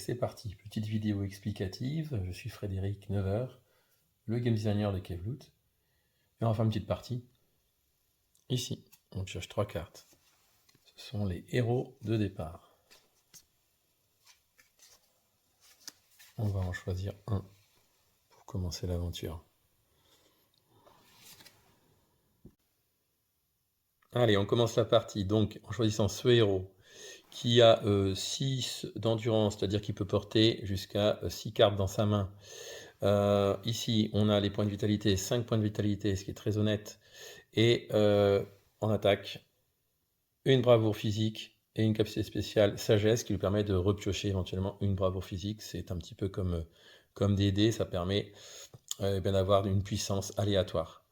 c'est parti. Petite vidéo explicative. Je suis Frédéric, 9h, le game designer de Kevloot. Et on va faire une petite partie. Ici, on pioche 3 cartes. Ce sont les héros de départ. On va en choisir un pour commencer l'aventure. Allez, on commence la partie. Donc, en choisissant ce héros qui a 6 d'endurance, c'est-à-dire qu'il peut porter jusqu'à 6 cartes dans sa main. Ici, on a les points de vitalité, 5 points de vitalité, ce qui est très honnête. Et en attaque, une bravoure physique et une capacité spéciale sagesse qui lui permet de repiocher éventuellement une bravoure physique. C'est un petit peu comme des dés, ça permet d'avoir une puissance aléatoire.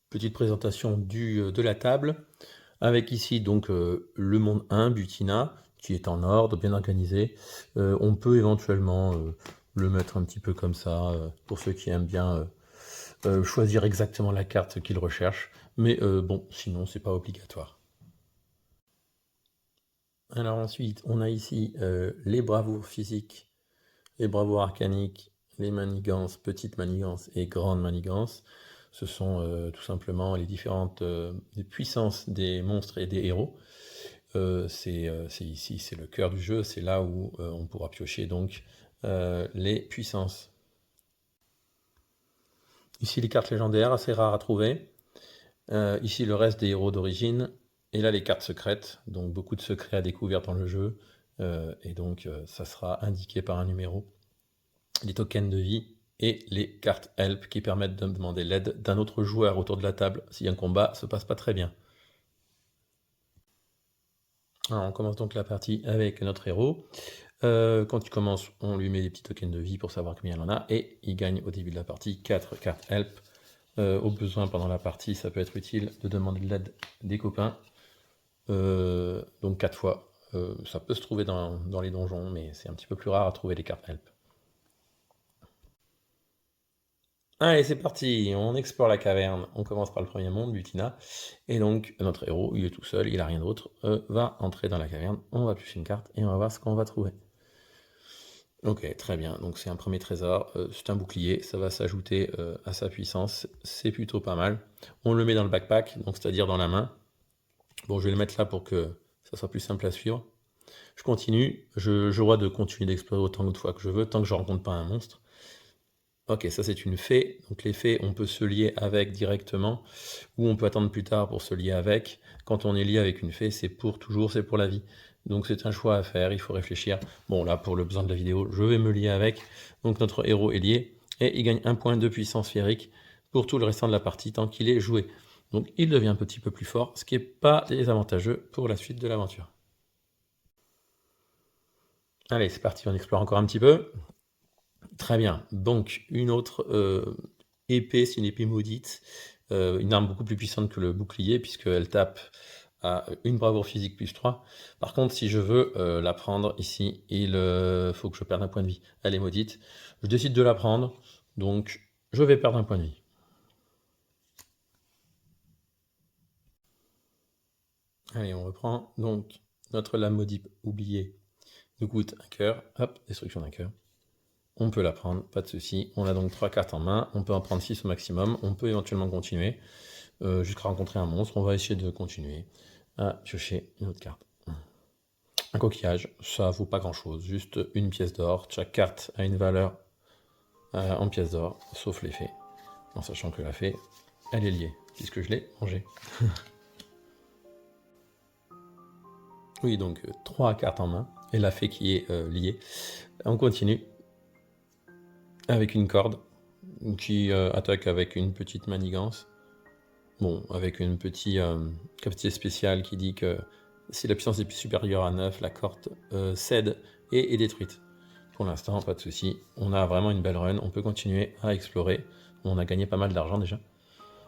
Petite présentation de la table, avec ici donc le monde 1, Butina, qui est en ordre, bien organisé. On peut éventuellement le mettre un petit peu comme ça, pour ceux qui aiment bien choisir exactement la carte qu'ils recherchent. Mais bon, sinon, c'est pas obligatoire. Alors ensuite, on a ici les bravoures physiques, les bravoures arcaniques, les manigances, petites manigances et grandes manigances. Ce sont tout simplement les différentes les puissances des monstres et des héros. C'est ici, c'est le cœur du jeu, c'est là où on pourra piocher donc les puissances. Ici les cartes légendaires, assez rares à trouver. Ici le reste des héros d'origine. Et là les cartes secrètes, donc beaucoup de secrets à découvrir dans le jeu. Et donc ça sera indiqué par un numéro. Les tokens de vie et les cartes help qui permettent de demander l'aide d'un autre joueur autour de la table si un combat se passe pas très bien. Alors, on commence donc la partie avec notre héros. Quand il commence, on lui met des petits tokens de vie pour savoir combien il en a, et il gagne au début de la partie 4 cartes help. Au besoin, pendant la partie, ça peut être utile de demander de l'aide des copains. Donc 4 fois. Ça peut se trouver dans les donjons, mais c'est un petit peu plus rare à trouver les cartes help. Allez, c'est parti, on explore la caverne. On commence par le premier monde, Butina. Et donc, notre héros, il est tout seul, il n'a rien d'autre, va entrer dans la caverne. On va piocher une carte et on va voir ce qu'on va trouver. Ok, très bien. Donc, c'est un premier trésor. C'est un bouclier. Ça va s'ajouter à sa puissance. C'est plutôt pas mal. On le met dans le backpack, donc c'est-à-dire dans la main. Bon, je vais le mettre là pour que ça soit plus simple à suivre. Je continue. Je vois de continuer d'explorer autant de fois que je veux, tant que je ne rencontre pas un monstre. Ok, ça c'est une fée. Donc les fées, on peut se lier avec directement, ou on peut attendre plus tard pour se lier avec. Quand on est lié avec une fée, c'est pour toujours, c'est pour la vie. Donc c'est un choix à faire, il faut réfléchir. Bon là, pour le besoin de la vidéo, je vais me lier avec. Donc notre héros est lié, et il gagne un point de puissance féerique pour tout le restant de la partie, tant qu'il est joué. Donc il devient un petit peu plus fort, ce qui n'est pas désavantageux pour la suite de l'aventure. Allez, c'est parti, on explore encore un petit peu. Très bien, donc une autre épée, c'est une épée maudite, une arme beaucoup plus puissante que le bouclier, puisqu'elle tape à une bravoure physique plus 3. Par contre, si je veux la prendre ici, il faut que je perde un point de vie. Elle est maudite. Je décide de la prendre, donc je vais perdre un point de vie. Allez, on reprend. Donc, notre lame maudite oubliée nous coûte un cœur. Hop, destruction d'un cœur. On peut la prendre, pas de souci. On a donc 3 cartes en main, on peut en prendre 6 au maximum, on peut éventuellement continuer jusqu'à rencontrer un monstre. On va essayer de continuer à piocher une autre carte. Un coquillage, ça vaut pas grand chose, juste une pièce d'or. Chaque carte a une valeur en pièces d'or, sauf les fées. En sachant que la fée, elle est liée, puisque je l'ai mangée. Oui, donc 3 cartes en main, et la fée qui est liée. On continue avec une corde qui attaque avec une petite manigance. Bon, avec une petite capacité spéciale qui dit que si la puissance est supérieure à 9, la corde cède et est détruite. Pour l'instant, pas de souci. On a vraiment une belle run. On peut continuer à explorer. On a gagné pas mal d'argent déjà.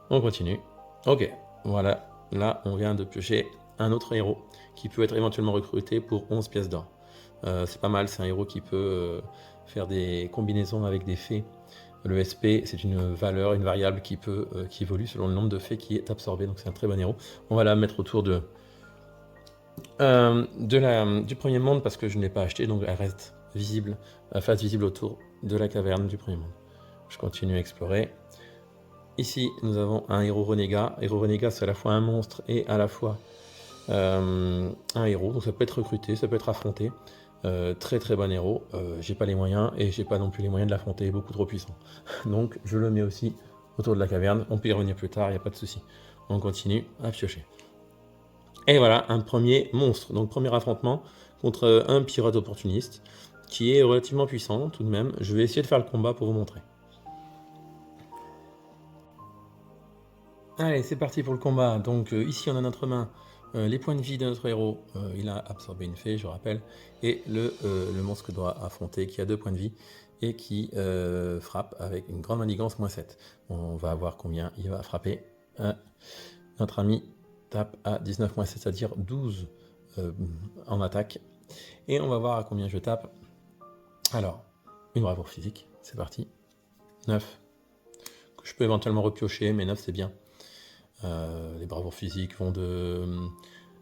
On continue. Ok, voilà. Là, on vient de piocher un autre héros qui peut être éventuellement recruté pour 11 pièces d'or. C'est pas mal. C'est un héros qui peut faire des combinaisons avec des fées. Le SP, c'est une valeur, une variable qui évolue selon le nombre de fées qui est absorbé, donc c'est un très bon héros. On va la mettre autour de du premier monde parce que je ne l'ai pas acheté, donc elle reste visible, face visible autour de la caverne du premier monde. Je continue à explorer. Ici, nous avons un héros renégat. Héros renégat, c'est à la fois un monstre et à la fois un héros. Donc ça peut être recruté, ça peut être affronté. Très très bon héros. J'ai pas les moyens et j'ai pas non plus les moyens de l'affronter, beaucoup trop puissant. Donc je le mets aussi autour de la caverne. On peut y revenir plus tard, il n'y a pas de souci. On continue à piocher. Et voilà, un premier monstre. Donc premier affrontement contre un pirate opportuniste qui est relativement puissant tout de même. Je vais essayer de faire le combat pour vous montrer. Allez, c'est parti pour le combat. Donc ici on a notre main les points de vie de notre héros. Il a absorbé une fée, je rappelle. Et le monstre que doit affronter qui a 2 points de vie et qui frappe avec une grande manigance -7. On va voir combien il va frapper. Notre ami tape à 19 -7, c'est-à-dire 12 en attaque. Et on va voir à combien je tape. Alors, une bravoure physique, c'est parti. 9. Je peux éventuellement repiocher, mais 9 c'est bien. Les bravoures physiques vont de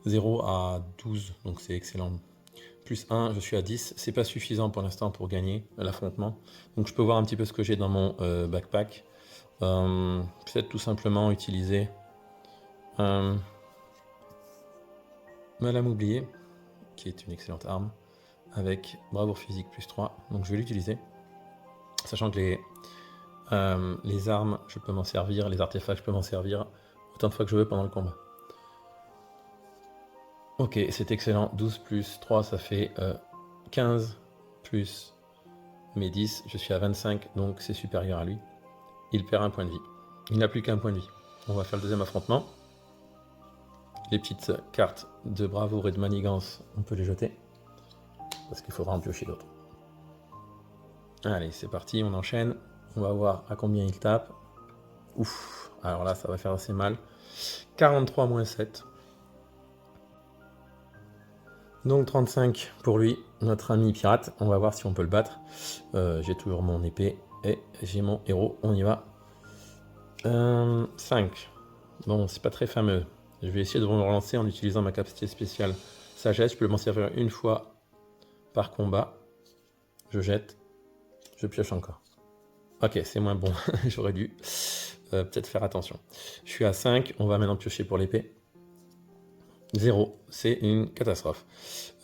0 à 12, donc c'est excellent. Plus 1, je suis à 10. C'est pas suffisant pour l'instant pour gagner l'affrontement. Donc je peux voir un petit peu ce que j'ai dans mon backpack. Peut-être tout simplement utiliser ma lame oubliée, qui est une excellente arme, avec bravoure physique plus 3. Donc je vais l'utiliser. Sachant que les armes, je peux m'en servir, les artefacts, je peux m'en servir autant de fois que je veux pendant le combat. Ok, c'est excellent. 12 plus 3, ça fait 15 plus mes 10. Je suis à 25, donc c'est supérieur à lui. Il perd un point de vie. Il n'a plus qu'un point de vie. On va faire le deuxième affrontement. Les petites cartes de bravoure et de manigance, on peut les jeter. Parce qu'il faudra en piocher d'autres. Allez, c'est parti, on enchaîne. On va voir à combien il tape. Ouf, alors là, ça va faire assez mal. 43 -7. Donc 35 pour lui, notre ami pirate. On va voir si on peut le battre. J'ai toujours mon épée et j'ai mon héros. On y va. 5. Bon, c'est pas très fameux. Je vais essayer de me relancer en utilisant ma capacité spéciale sagesse. Je peux m'en servir une fois par combat. Je jette. Je pioche encore. Ok, c'est moins bon. J'aurais dû peut-être faire attention. Je suis à 5. On va maintenant piocher pour l'épée. 0, c'est une catastrophe.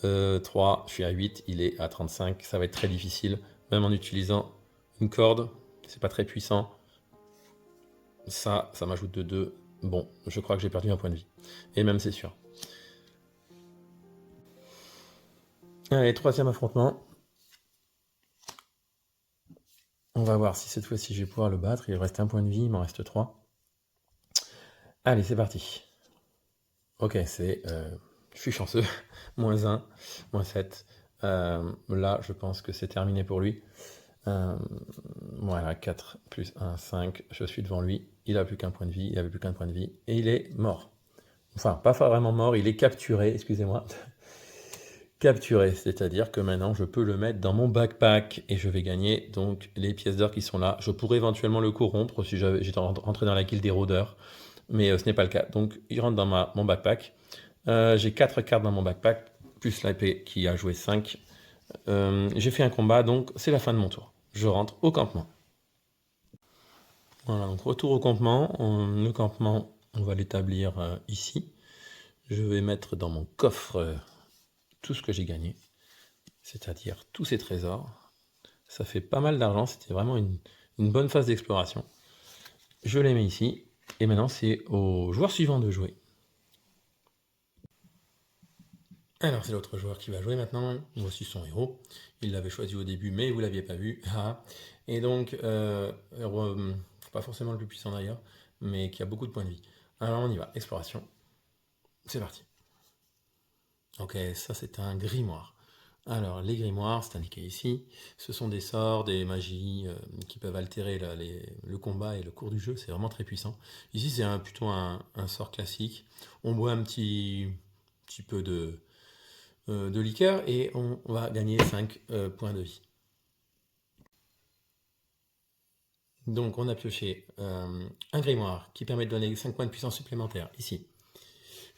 3, je suis à 8, il est à 35, ça va être très difficile, même en utilisant une corde, c'est pas très puissant. Ça m'ajoute de 2. Bon, je crois que j'ai perdu un point de vie. Et même c'est sûr. Allez, troisième affrontement. On va voir si cette fois-ci je vais pouvoir le battre. Il reste un point de vie, il m'en reste 3. Allez, c'est parti. Ok, je suis chanceux. -1, -7. Là, je pense que c'est terminé pour lui. Voilà, 4 plus 1, 5. Je suis devant lui. Il n'a plus qu'un point de vie. Il n'avait plus qu'un point de vie. Et il est mort. Enfin, pas vraiment mort. Il est capturé, excusez-moi. Capturé, c'est-à-dire que maintenant, je peux le mettre dans mon backpack. Et je vais gagner donc les pièces d'or qui sont là. Je pourrais éventuellement le corrompre si j'étais rentré dans la guilde des rôdeurs. Mais ce n'est pas le cas. Donc, il rentre dans mon backpack. J'ai 4 cartes dans mon backpack. Plus l'épée qui a joué 5. J'ai fait un combat, donc c'est la fin de mon tour. Je rentre au campement. Voilà, donc retour au campement. Le campement, on va l'établir ici. Je vais mettre dans mon coffre tout ce que j'ai gagné, c'est-à-dire tous ces trésors. Ça fait pas mal d'argent, c'était vraiment une bonne phase d'exploration. Je les mets ici, et maintenant c'est au joueur suivant de jouer. Alors c'est l'autre joueur qui va jouer maintenant. Voici son héros. Il l'avait choisi au début, mais vous l'aviez pas vu. Et donc, pas forcément le plus puissant d'ailleurs, mais qui a beaucoup de points de vie. Alors on y va, exploration. C'est parti. Ok, ça c'est un grimoire. Alors les grimoires, c'est indiqué ici, ce sont des sorts, des magies qui peuvent altérer le combat et le cours du jeu, c'est vraiment très puissant. Ici c'est plutôt un sort classique. On boit un petit peu de liqueur et on va gagner 5 points de vie. Donc on a pioché un grimoire qui permet de donner 5 points de puissance supplémentaires ici.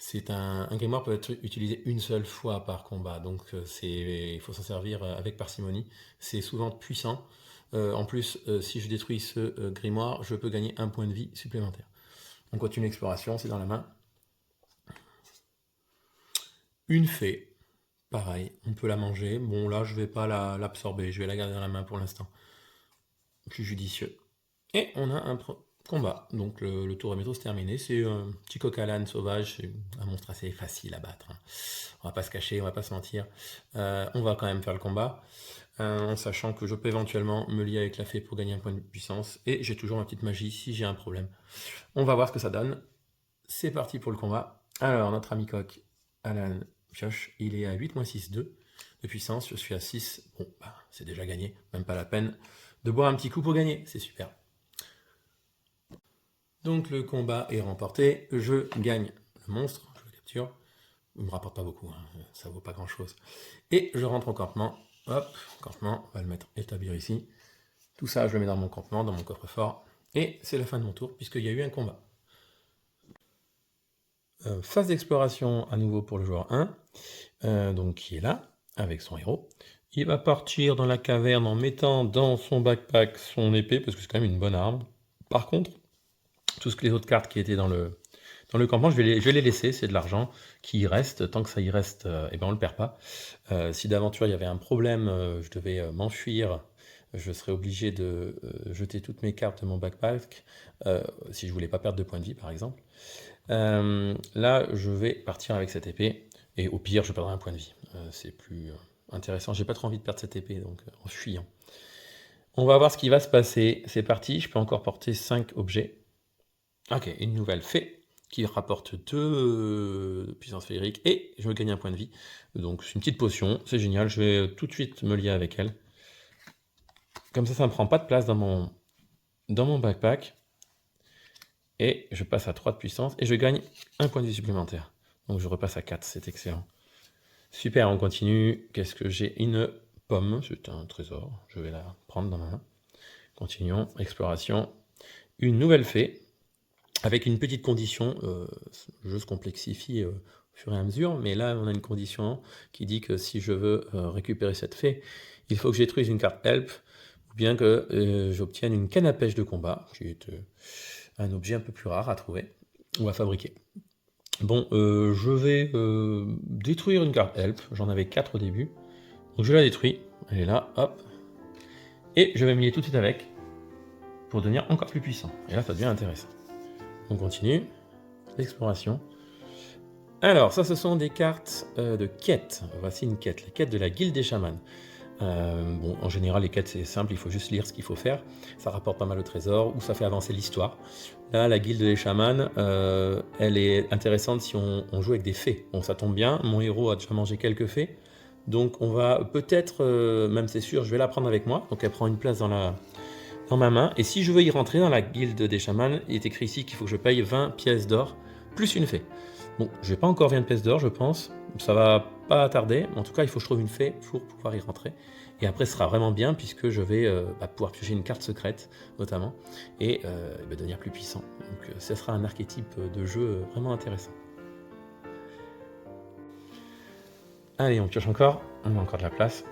C'est un grimoire peut être utilisé une seule fois par combat, donc il faut s'en servir avec parcimonie. C'est souvent puissant. En plus, si je détruis ce grimoire, je peux gagner un point de vie supplémentaire. On continue l'exploration, c'est dans la main. Une fée, pareil, on peut la manger. Bon, là, je vais pas l'absorber, je vais la garder dans la main pour l'instant. Plus judicieux. Et on a un combat. Donc le tour à métro se terminé. C'est un petit coq à l'âne sauvage, c'est un monstre assez facile à battre. Hein. On va pas se cacher, on va pas se mentir. On va quand même faire le combat, en sachant que je peux éventuellement me lier avec la fée pour gagner un point de puissance. Et j'ai toujours ma petite magie si j'ai un problème. On va voir ce que ça donne. C'est parti pour le combat. Alors, notre ami coq à l'âne pioche, il est à 8-6-2 de puissance. Je suis à 6. Bon, bah, c'est déjà gagné. Même pas la peine de boire un petit coup pour gagner. C'est super. Donc le combat est remporté, je gagne le monstre, je le capture, il me rapporte pas beaucoup, hein, ça vaut pas grand chose. Et je rentre au campement, hop, campement, on va le mettre établir ici. Tout ça je le mets dans mon campement, dans mon coffre-fort, et c'est la fin de mon tour puisqu'il y a eu un combat. Phase d'exploration à nouveau pour le joueur 1, donc qui est là, avec son héros. Il va partir dans la caverne en mettant dans son backpack son épée, parce que c'est quand même une bonne arme. Par contre, tout ce que les autres cartes qui étaient dans le campement, je vais les laisser, c'est de l'argent qui y reste. Tant que ça y reste, eh ben on le perd pas. Si d'aventure il y avait un problème, je devais m'enfuir, je serais obligé de jeter toutes mes cartes de mon backpack, si je voulais pas perdre de points de vie par exemple. Là, je vais partir avec cette épée, et au pire, je perdrai un point de vie. C'est plus intéressant. J'ai pas trop envie de perdre cette épée, donc en fuyant. On va voir ce qui va se passer. C'est parti, je peux encore porter 5 objets. Ok, une nouvelle fée qui rapporte 2 de puissance féerique et je gagne un point de vie. Donc c'est une petite potion, c'est génial, je vais tout de suite me lier avec elle. Comme ça ne prend pas de place dans mon backpack. Et je passe à 3 de puissance et je gagne un point de vie supplémentaire. Donc je repasse à 4, c'est excellent. Super, on continue. Qu'est-ce que j'ai? Une pomme, c'est un trésor, je vais la prendre dans ma main. Continuons, exploration. Une nouvelle fée. Avec une petite condition, le jeu se complexifie au fur et à mesure, mais là on a une condition qui dit que si je veux récupérer cette fée, il faut que je détruise une carte help, ou bien que j'obtienne une canne à pêche de combat, qui est un objet un peu plus rare à trouver, ou à fabriquer. Bon, je vais détruire une carte help, j'en avais 4 au début, donc je la détruis, elle est là, hop, et je vais me lier tout de suite avec, pour devenir encore plus puissant, et là ça devient intéressant. On continue l'exploration. Alors, ça, ce sont des cartes de quêtes. Voici une quête, la quête de la guilde des chamans. Bon, en général, les quêtes, c'est simple, il faut juste lire ce qu'il faut faire. Ça rapporte pas mal de trésors, ou ça fait avancer l'histoire. Là, la guilde des chamans, elle est intéressante si on joue avec des fées. Bon, ça tombe bien, mon héros a déjà mangé quelques fées. Donc, on va peut-être, même c'est sûr, je vais la prendre avec moi. Donc, elle prend une place dans ma main, et si je veux y rentrer dans la guilde des chamans, il est écrit ici qu'il faut que je paye 20 pièces d'or, plus une fée. Bon, je vais pas encore 20 pièces d'or, je pense, ça va pas tarder, mais en tout cas, il faut que je trouve une fée pour pouvoir y rentrer. Et après, ce sera vraiment bien, puisque je vais pouvoir piocher une carte secrète, notamment, et devenir plus puissant. Donc, ce sera un archétype de jeu vraiment intéressant. Allez, on pioche encore, on a encore de la place.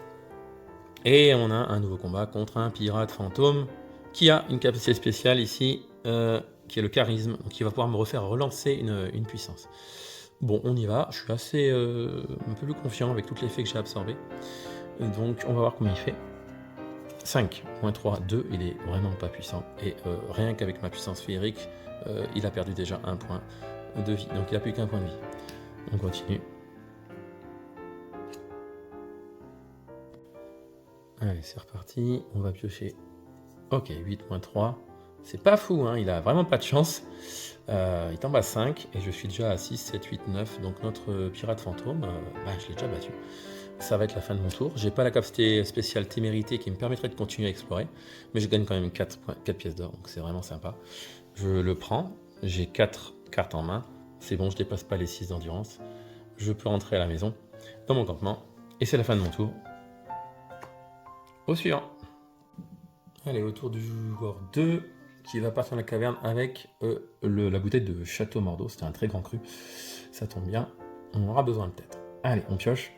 Et on a un nouveau combat contre un pirate fantôme, qui a une capacité spéciale ici, qui est le charisme, donc il va pouvoir me refaire relancer une puissance. Bon, on y va, je suis assez un peu plus confiant avec toutes les fées que j'ai absorbées. Donc on va voir combien il fait. 5, moins 3, 2, il est vraiment pas puissant. Et rien qu'avec ma puissance féerique, il a perdu déjà un point de vie, donc il n'a plus qu'un point de vie. On continue. Allez, c'est reparti, on va piocher. Ok, 8-3, c'est pas fou, hein, il a vraiment pas de chance. Il tombe à 5, et je suis déjà à 6, 7, 8, 9, donc notre pirate fantôme, je l'ai déjà battu. Ça va être la fin de mon tour. J'ai pas la capacité spéciale témérité qui me permettrait de continuer à explorer, mais je gagne quand même 4 pièces d'or, donc c'est vraiment sympa. Je le prends, j'ai 4 cartes en main, c'est bon, je dépasse pas les 6 d'endurance. Je peux rentrer à la maison, dans mon campement, et c'est la fin de mon tour. Au suivant. Allez, au tour du joueur 2, qui va partir dans la caverne avec la bouteille de Château Mordeau. C'était un très grand cru. Ça tombe bien. On aura besoin peut-être. Allez, on pioche.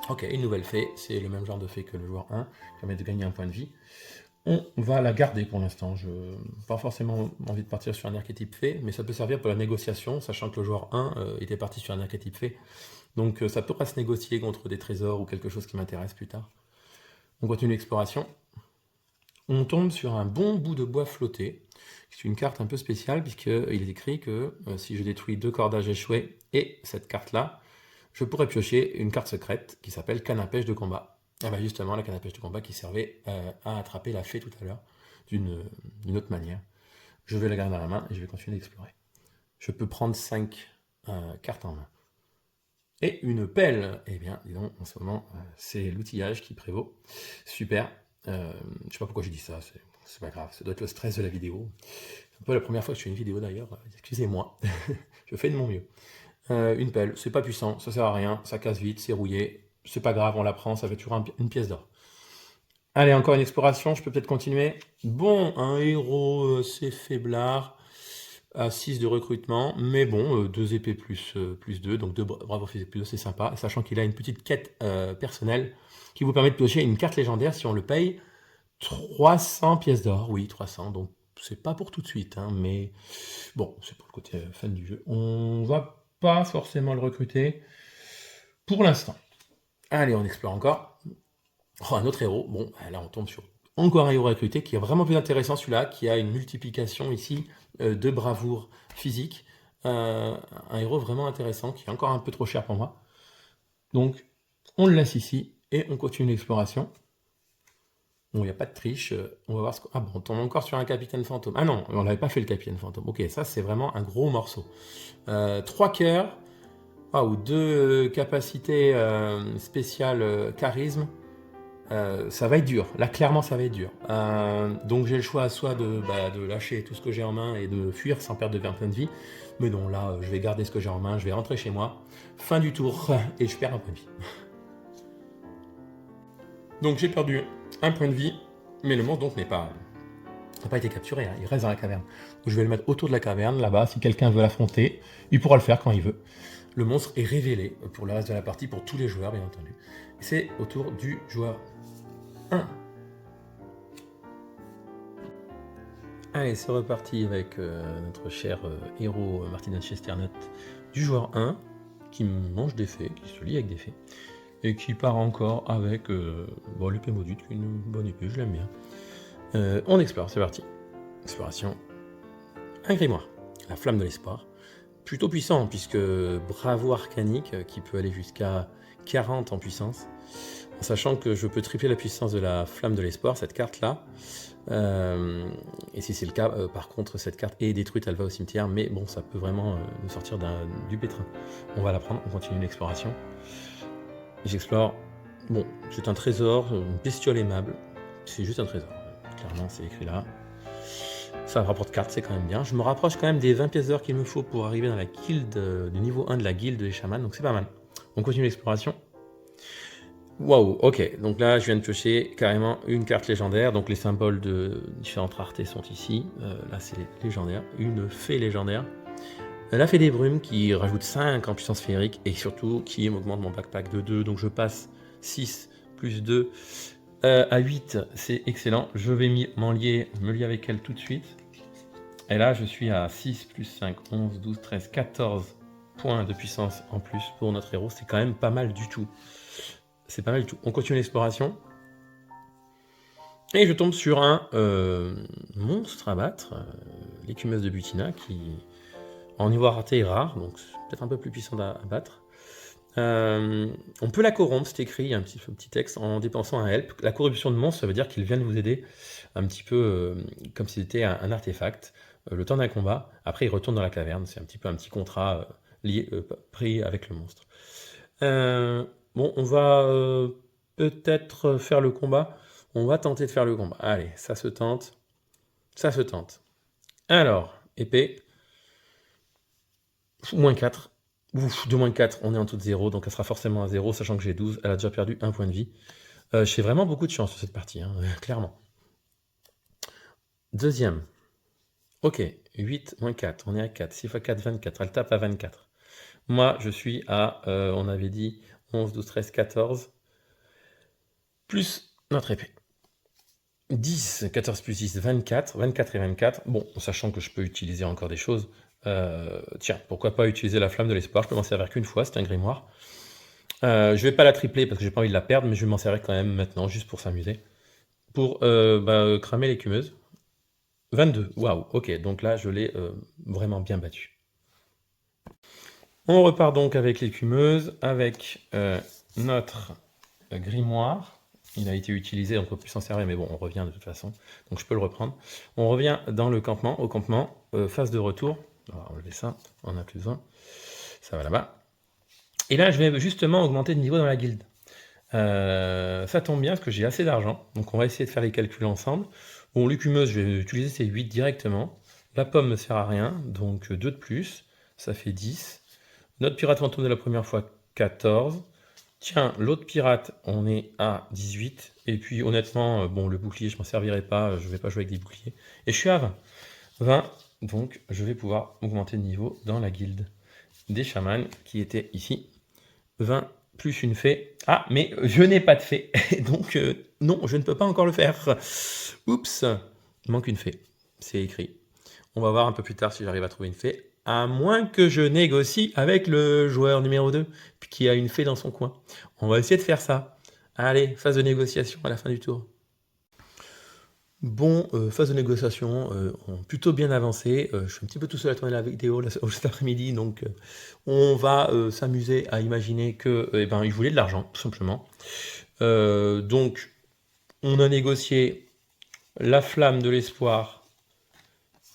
Ok, une nouvelle fée. C'est le même genre de fée que le joueur 1. Qui permet de gagner un point de vie. On va la garder pour l'instant. Je n'ai pas forcément envie de partir sur un archétype fée, mais ça peut servir pour la négociation, sachant que le joueur 1 était parti sur un archétype fée. Donc ça pourra se négocier contre des trésors ou quelque chose qui m'intéresse plus tard. On continue l'exploration. On tombe sur un bon bout de bois flotté. C'est une carte un peu spéciale, puisqu'il est écrit que si je détruis 2 cordages échoués et cette carte-là, je pourrais piocher une carte secrète qui s'appelle canne à pêche de combat. Ah bah justement, la canne à pêche de combat qui servait à attraper la fée tout à l'heure, d'une autre manière. Je vais la garder dans la main et je vais continuer d'explorer. Je peux prendre 5 cartes en main. Et une pelle. Eh bien, dis donc, en ce moment, c'est l'outillage qui prévaut. Super. Je sais pas pourquoi j'ai dit ça, c'est pas grave. Ça doit être le stress de la vidéo. C'est un peu la première fois que je fais une vidéo d'ailleurs. Excusez-moi. Je fais de mon mieux. Une pelle, c'est pas puissant, ça sert à rien, ça casse vite, c'est rouillé. C'est pas grave, on la prend, ça fait toujours une pièce d'or. Allez, encore une exploration, je peux peut-être continuer. Bon, un héros, c'est faiblard, à 6 de recrutement, mais bon, 2 épées plus 2, donc 2 bravos physiques plus 2, c'est sympa, sachant qu'il a une petite quête personnelle qui vous permet de piocher une carte légendaire si on le paye 300 pièces d'or, oui, 300, donc c'est pas pour tout de suite, hein, mais bon, c'est pour le côté fan du jeu. On va pas forcément le recruter pour l'instant. Allez, on explore encore. Oh, un autre héros. Bon, là, on tombe sur encore un héros recruté qui est vraiment plus intéressant, celui-là, qui a une multiplication ici de bravoure physique. Un héros vraiment intéressant, qui est encore un peu trop cher pour moi. Donc, on le laisse ici et on continue l'exploration. Bon, il n'y a pas de triche. On va voir ce que... Ah bon, on tombe encore sur un capitaine fantôme. Ah non, on n'avait pas fait le capitaine fantôme. Ok, ça, c'est vraiment un gros morceau. 3 cœurs. Ou 2 capacités spéciales charisme, ça va être dur. Là, clairement, ça va être dur. Donc, j'ai le choix soit de lâcher tout ce que j'ai en main et de fuir sans perdre de 20 points de vie. Mais non, là, je vais garder ce que j'ai en main, je vais rentrer chez moi. Fin du tour, et je perds un point de vie. Donc, j'ai perdu un point de vie, mais le monstre donc n'a pas été capturé, hein. Il reste dans la caverne. Donc, je vais le mettre autour de la caverne, là-bas. Si quelqu'un veut l'affronter, il pourra le faire quand il veut. Le monstre est révélé pour le reste de la partie, pour tous les joueurs, bien entendu. C'est au tour du joueur 1. Allez, c'est reparti avec notre cher héros Martin Chesternut du joueur 1, qui mange des fées, qui se lie avec des fées, et qui part encore avec l'épée maudite, qui est une bonne épée, je l'aime bien. On explore, c'est parti. Exploration. Un grimoire, la flamme de l'espoir. Plutôt puissant, puisque bravo arcanique, qui peut aller jusqu'à 40 en puissance, en sachant que je peux tripler la puissance de la flamme de l'espoir, cette carte-là. Et si c'est le cas, par contre, cette carte est détruite, elle va au cimetière, mais bon, ça peut vraiment nous sortir du pétrin. On va la prendre, on continue l'exploration. J'explore. Bon, c'est un trésor, une bestiole aimable. C'est juste un trésor. Clairement, c'est écrit là. Ça rapporte carte, c'est quand même bien. Je me rapproche quand même des 20 pièces d'or qu'il me faut pour arriver dans la guilde, du niveau 1 de la guilde des chamans, donc c'est pas mal. On continue l'exploration. Waouh, ok, donc là je viens de piocher carrément une carte légendaire, donc les symboles de différentes raretés sont ici. Là c'est légendaire, une fée légendaire. La fée des brumes qui rajoute 5 en puissance féerique et surtout qui m'augmente mon backpack de 2, donc je passe 6 plus 2 à 8, c'est excellent. Je vais me lier avec elle tout de suite. Et là, je suis à 6 plus 5, 11, 12, 13, 14 points de puissance en plus pour notre héros. C'est quand même pas mal du tout. C'est pas mal du tout. On continue l'exploration. Et je tombe sur un monstre à battre, l'écumeuse de Butina, qui en niveau raté est rare, donc c'est peut-être un peu plus puissant à battre. On peut la corrompre, c'est écrit, il y a un petit texte, en dépensant un help. La corruption de monstre, ça veut dire qu'il vient de vous aider un petit peu comme si c'était un artefact, le temps d'un combat. Après, il retourne dans la caverne, c'est un petit contrat lié, pris avec le monstre. Bon, on va peut-être faire le combat. On va tenter de faire le combat. Allez, ça se tente. Ça se tente. Alors, épée. Moins 4. Ouf, de moins 4, on est en dessous de 0, donc elle sera forcément à 0, sachant que j'ai 12, elle a déjà perdu un point de vie. J'ai vraiment beaucoup de chance sur cette partie, hein, clairement. Deuxième. Ok, 8 moins 4, on est à 4. 6 fois 4, 24. Elle tape à 24. Moi, je suis à, on avait dit 11, 12, 13, 14. Plus notre épée. 10, 14 plus 10, 24. 24 et 24. Bon, sachant que je peux utiliser encore des choses. Tiens, pourquoi pas utiliser la flamme de l'espoir. Je peux m'en servir qu'une fois, c'est un grimoire. Je vais pas la tripler parce que j'ai pas envie de la perdre, mais je vais m'en servir quand même maintenant, juste pour s'amuser. Pour cramer l'écumeuse. 22, waouh, ok, donc là je l'ai vraiment bien battu. On repart donc avec l'écumeuse, avec notre grimoire. Il a été utilisé, on ne peut plus s'en servir, mais bon, on revient de toute façon, donc je peux le reprendre. On revient dans le campement, au campement, phase de retour. On va enlever ça, on n'a plus besoin. Ça va là-bas. Et là, je vais justement augmenter de niveau dans la guilde. Ça tombe bien parce que j'ai assez d'argent, donc on va essayer de faire les calculs ensemble. Bon, l'écumeuse, je vais utiliser ces 8 directement. La pomme ne me sert à rien, donc 2 de plus, ça fait 10. Notre pirate fantôme de la première fois, 14. Tiens, l'autre pirate, on est à 18. Et puis honnêtement, bon, le bouclier, je m'en servirai pas, je vais pas jouer avec des boucliers. Et je suis à 20. 20, donc je vais pouvoir augmenter de niveau dans la guilde des chamans qui était ici. 20 plus une fée. Ah, mais je n'ai pas de fée, donc non, je ne peux pas encore le faire. Oups, il manque une fée, c'est écrit. On va voir un peu plus tard si j'arrive à trouver une fée, à moins que je négocie avec le joueur numéro 2, qui a une fée dans son coin. On va essayer de faire ça. Allez, phase de négociation à la fin du tour. Bon, phase de négociation, plutôt bien avancée. Je suis un petit peu tout seul à tourner la vidéo là, cet après-midi, donc on va s'amuser à imaginer que, il voulait de l'argent, tout simplement. Donc, on a négocié la flamme de l'espoir,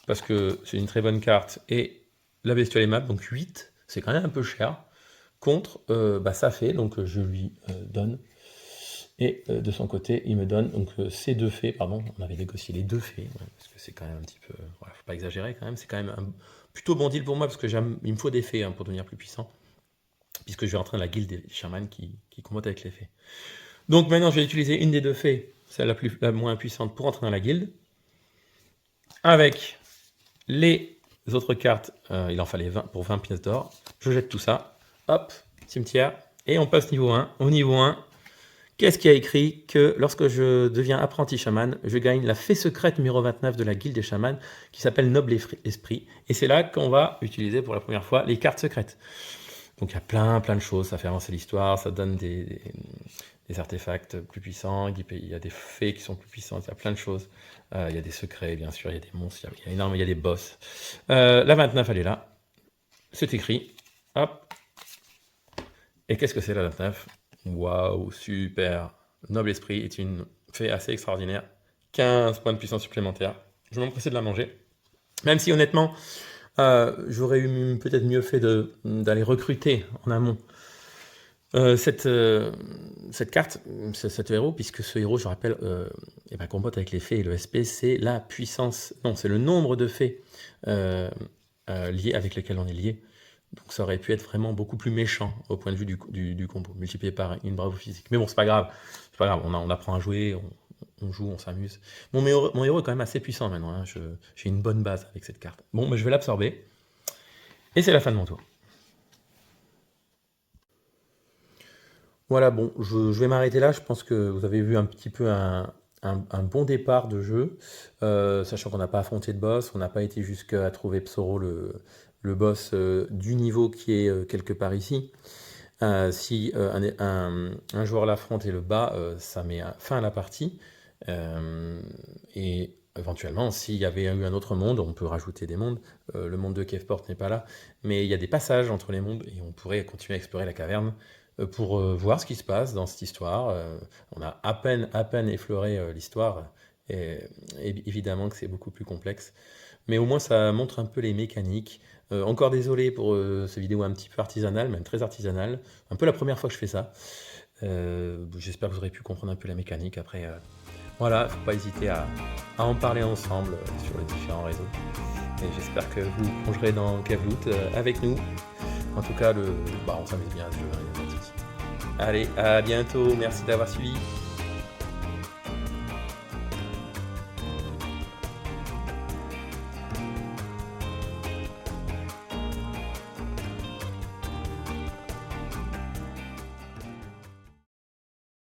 parce que c'est une très bonne carte, et la bestiole aimable, donc 8, c'est quand même un peu cher, contre ça fait, donc je lui donne. Et de son côté, il me donne donc ces 2 fées, pardon, on avait négocié les 2 fées, parce que c'est quand même un petit peu, voilà, faut pas exagérer quand même, c'est quand même un plutôt bon deal pour moi, parce que il me faut des fées pour devenir plus puissant, puisque je vais rentrer dans la guilde des chamans qui combattent avec les fées. Donc maintenant, je vais utiliser une des 2 fées, celle la moins puissante, pour entrer dans la guilde. Avec les autres cartes, il en fallait 20 pour 20 pièces d'or. Je jette tout ça, hop, cimetière, et on passe niveau 1. Au niveau 1, qu'est-ce qui a écrit que lorsque je deviens apprenti chaman, je gagne la fée secrète numéro 29 de la guilde des chamans, qui s'appelle Noble Esprit. Et c'est là qu'on va utiliser pour la première fois les cartes secrètes. Donc il y a plein de choses, ça fait avancer l'histoire, ça donne des artefacts plus puissants, il y a des fées qui sont plus puissantes, il y a plein de choses. Il y a des secrets, bien sûr, il y a des monstres, il y a des boss. La 29, elle est là. C'est écrit. Hop. Et qu'est-ce que c'est la 29 ? Waouh, super. Noble Esprit est une fée assez extraordinaire. 15 points de puissance supplémentaires. Je vais m'empresser de la manger. Même si honnêtement, j'aurais eu peut-être mieux fait d'aller recruter en amont cette carte, cet héros, puisque ce héros, je rappelle, combatte avec les fées, et le SP, c'est la puissance, non, c'est le nombre de fées liées avec lesquelles on est lié. Donc ça aurait pu être vraiment beaucoup plus méchant au point de vue du combo, multiplié par une bravo physique. Mais bon, c'est pas grave, on apprend à jouer, on joue, on s'amuse. Mon héros est quand même assez puissant maintenant, hein. J'ai une bonne base avec cette carte. Bon, je vais l'absorber, et c'est la fin de mon tour. Voilà, bon, je vais m'arrêter là. Je pense que vous avez vu un petit peu un bon départ de jeu, sachant qu'on n'a pas affronté de boss, on n'a pas été jusqu'à trouver Psoro, le boss du niveau qui est quelque part ici. Si un joueur l'affronte et le bat, ça met fin à la partie. Et éventuellement, s'il y avait eu un autre monde, on peut rajouter des mondes. Le monde de Kevport n'est pas là, mais il y a des passages entre les mondes et on pourrait continuer à explorer la caverne pour voir ce qui se passe dans cette histoire. On a à peine effleuré l'histoire, et évidemment que c'est beaucoup plus complexe. Mais au moins ça montre un peu les mécaniques. Encore désolé pour cette vidéo un petit peu artisanale, même très artisanale. Un peu la première fois que je fais ça. J'espère que vous aurez pu comprendre un peu la mécanique. Après, voilà, faut pas hésiter à en parler ensemble sur les différents réseaux. Et j'espère que vous plongerez dans Kevloot avec nous. En tout cas, on s'amuse bien à ce jeu, hein, il y a pas de souci. Allez, à bientôt, merci d'avoir suivi.